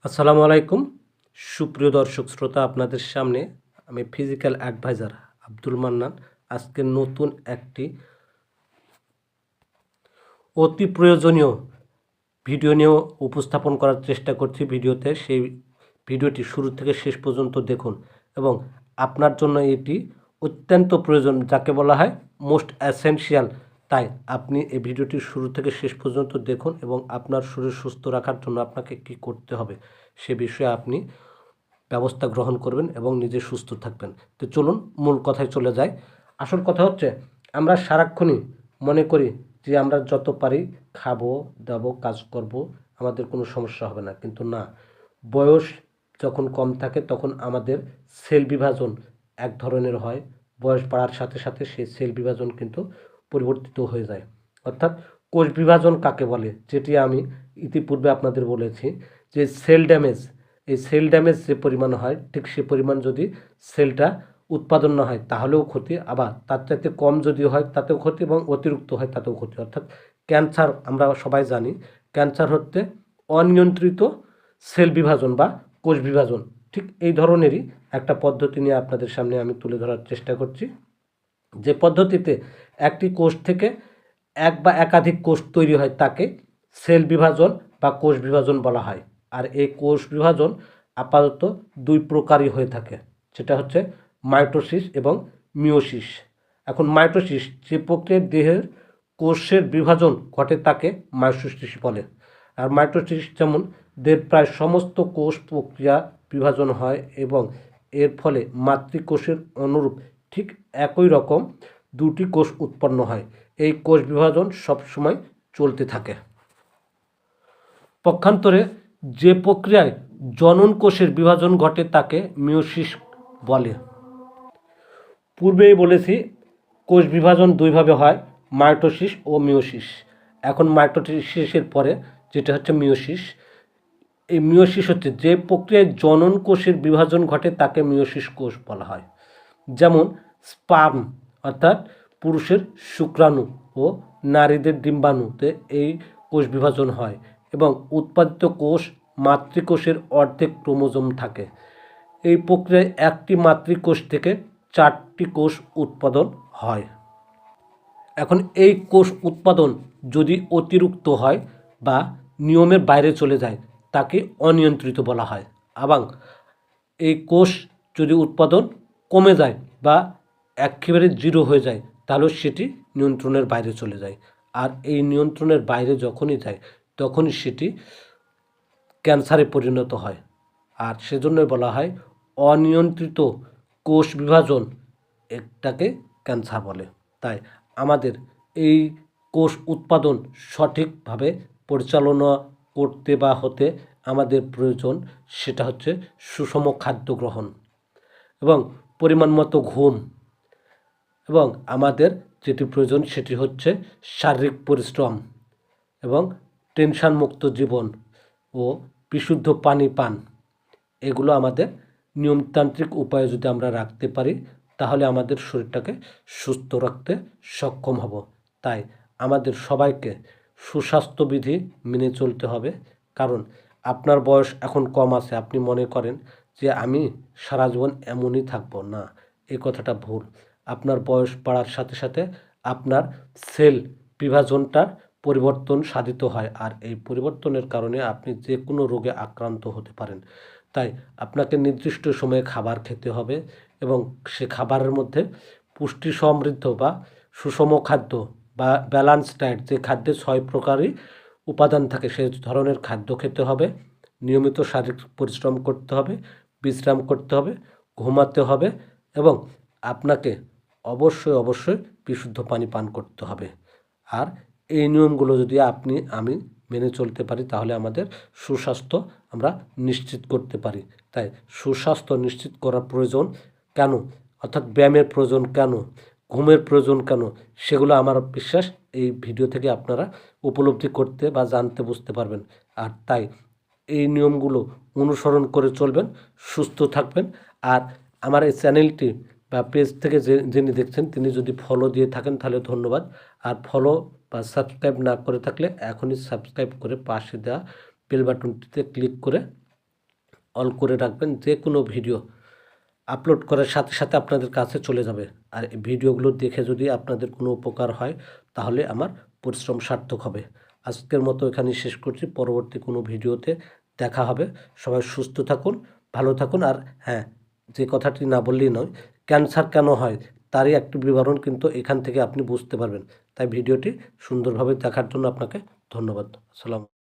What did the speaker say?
আসসালামু আলাইকুম সুপ্রিয় দর্শক শ্রোতা, আপনাদের সামনে আমি ফিজিক্যাল অ্যাডভাইজার আব্দুল মান্নান আজকে নতুন একটি অতি প্রয়োজনীয় ভিডিও নিয়ে উপস্থাপন করার চেষ্টা করছি। সেই ভিডিওটি শুরু থেকে শেষ পর্যন্ত দেখুন এবং আপনার জন্য এটি অত্যন্ত প্রয়োজন, যাকে বলা হয় মোস্ট অ্যাসেনশিয়াল। তাই আপনি এই ভিডিওটি শুরু থেকে শেষ পর্যন্ত দেখুন এবং আপনার শরীর সুস্থ রাখার জন্য আপনাকে কী করতে হবে সে বিষয়ে আপনি ব্যবস্থা গ্রহণ করবেন এবং নিজে সুস্থ থাকবেন। তো চলুন মূল কথায় চলে যাই। আসল কথা হচ্ছে, আমরা সারাক্ষণই মনে করি যে আমরা যত পারি খাবো দাবো কাজ করব, আমাদের কোনো সমস্যা হবে না, কিন্তু না। বয়স যখন কম থাকে তখন আমাদের সেল বিভাজন এক ধরনের হয়, বয়স বাড়ার সাথে সাথে সেই সেল বিভাজন কিন্তু পরিবর্তিত হয়ে যায়। অর্থাৎ কোষ বিভাজন কাকে বলে, যেটি আমি ইতিপূর্বে আপনাদের বলেছি যে এই সেল ড্যামেজ যে পরিমাণ হয়, ঠিক সে পরিমাণ যদি সেলটা উৎপাদন না হয় তাহলেও ক্ষতি, আবার তার চাইতে কম যদি হয় তাতেও ক্ষতি এবং অতিরিক্ত হয় তাতেও ক্ষতি। অর্থাৎ ক্যান্সার, আমরা সবাই জানি ক্যান্সার হচ্ছে অনিয়ন্ত্রিত সেল বিভাজন বা কোষ বিভাজন। ঠিক এই ধরনেরই একটা পদ্ধতি নিয়ে আপনাদের সামনে আমি তুলে ধরার চেষ্টা করছি, যে পদ্ধতিতে একটি কোষ থেকে এক বা একাধিক কোষ তৈরি হয় তাকে সেল বিভাজন বা কোষ বিভাজন বলা হয়। আর এই কোষ বিভাজন আপাতত দুই প্রকারই হয়ে থাকে, সেটা হচ্ছে মাইটোসিস এবং মিওসিস। এখন মাইটোসিস যে প্রক্রিয়ায় দেহের কোষের বিভাজন ঘটে তাকে মাইটোসিস বলে। আর মাইটোসিস যেমন দেহের প্রায় সমস্ত কোষ প্রক্রিয়া বিভাজন হয় এবং এর ফলে মাতৃকোষের অনুরূপ ঠিক একই রকম দুটি কোষ উৎপন্ন হয়। এই কোষ বিভাজন সবসময় চলতে থাকে। পক্ষান্তরে যে প্রক্রিয়ায় জনন কোষের বিভাজন ঘটে তাকে মিওসিস বলে। পূর্বেই বলেছি কোষ বিভাজন দুইভাবে হয়, মাইটোসিস ও মিওসিস। এখন মাইটোসিসের পরে যেটা হচ্ছে মিওসিস। এই মিওসিস হচ্ছে যে প্রক্রিয়ায় জনন কোষের বিভাজন ঘটে তাকে মিওসিস কোষ বলা হয়। যেমন স্পার্ম অর্থাৎ পুরুষের শুক্রাণু ও নারীদের ডিম্বাণুতে এই কোষ বিভাজন হয় এবং উৎপাদিত কোষ মাতৃকোষের অর্ধেক ক্রোমোজোম থাকে। এই প্রক্রিয়ায় একটি মাতৃকোষ থেকে 4টি কোষ উৎপাদন হয়। এখন এই কোষ উৎপাদন যদি অতিরিক্ত হয় বা নিয়মের বাইরে চলে যায় তাকে অনিয়ন্ত্রিত বলা হয়। আবার এই কোষ যদি উৎপাদন কমে যায় বা একেবারে জিরো হয়ে যায় তাহলে সেটি নিয়ন্ত্রণের বাইরে চলে যায়। আর এই নিয়ন্ত্রণের বাইরে যখনই যায় তখনই সেটি ক্যান্সারে পরিণত হয়। আর সেজন্যই বলা হয় অনিয়ন্ত্রিত কোষ বিভাজন এটাকে ক্যান্সার বলে। তাই আমাদের এই কোষ উৎপাদন সঠিকভাবে পরিচালনা করতে বা হতে আমাদের প্রয়োজন সেটা হচ্ছে সুষম খাদ্য গ্রহণ এবং পরিমাণ মতো ঘুম, এবং আমাদের যেটি প্রয়োজন সেটি হচ্ছে শারীরিক পরিশ্রম এবং টেনশন মুক্ত জীবন ও বিশুদ্ধ পানি পান। এগুলো আমাদের নিয়মতান্ত্রিক উপায়ে যদি আমরা রাখতে পারি তাহলে আমাদের শরীরটাকে সুস্থ রাখতে সক্ষম হব। তাই আমাদের সবাইকে সুস্বাস্থ্যবিধি মেনে চলতে হবে। কারণ আপনার বয়স এখন কম আছে, আপনি মনে করেন যে আমি সারা জীবন এমনই থাকবো, না, এই কথাটা ভুল। আপনার বয়স বাড়ার সাথে সাথে আপনার সেল বিভাজনটার পরিবর্তন সাধিত হয়, আর এই পরিবর্তনের কারণে আপনি যে কোনো রোগে আক্রান্ত হতে পারেন। তাই আপনাকে নির্দিষ্ট সময়ে খাবার খেতে হবে এবং সে খাবারের মধ্যে পুষ্টি সমৃদ্ধ বা সুষম খাদ্য বা ব্যালান্স ডায়েট, যে খাদ্যে 6 প্রকারই উপাদান থাকে সেই ধরনের খাদ্য খেতে হবে। নিয়মিত শারীরিক পরিশ্রম করতে হবে, বিশ্রাম করতে হবে, ঘুমাতে হবে এবং আপনাকে অবশ্যই বিশুদ্ধ পানি পান করতে হবে। আর এই নিয়মগুলো যদি আমি মেনে চলতে পারি তাহলে আমাদের সুস্বাস্থ্য আমরা নিশ্চিত করতে পারি। তাই সুস্বাস্থ্য নিশ্চিত করার প্রয়োজন কেন, অর্থাৎ ব্যায়ামের প্রয়োজন কেন, ঘুমের প্রয়োজন কেন, সেগুলো আমার বিশ্বাস এই ভিডিও থেকে আপনারা উপলব্ধি করতে বা জানতে বুঝতে পারবেন। আর তাই এই নিয়মগুলো অনুসরণ করে চলবেন, সুস্থ থাকবেন। আর আমার এই চ্যানেলটি বা পেজ থেকে যিনি দেখছেন তিনি যদি ফলো দিয়ে থাকেন তাহলে ধন্যবাদ। আর ফলো বা সাবস্ক্রাইব না করে থাকলে এখনই সাবস্ক্রাইব করে পাশে দেওয়া বেল বাটনটিতে ক্লিক করে অল করে রাখবেন। যে কোনো ভিডিও আপলোড করার সাথে সাথে আপনাদের কাছে চলে যাবে। আর এই ভিডিওগুলো দেখে যদি আপনাদের কোনো উপকার হয় তাহলে আমার পরিশ্রম সার্থক হবে। আজকের মতো এখানেই শেষ করছি। পরবর্তী কোনো ভিডিওতে দেখা হবে। সবাই সুস্থ থাকুন, ভালো থাকুন। আর হ্যাঁ, যে কথাটি না বললেই নয়, ক্যান্সার কেন হয় তারই একটি বিবরণ কিন্তু এখান থেকে আপনি বুঝতে পারবেন। তাই ভিডিওটি সুন্দরভাবে দেখার জন্য আপনাকে ধন্যবাদ। আসসালাম।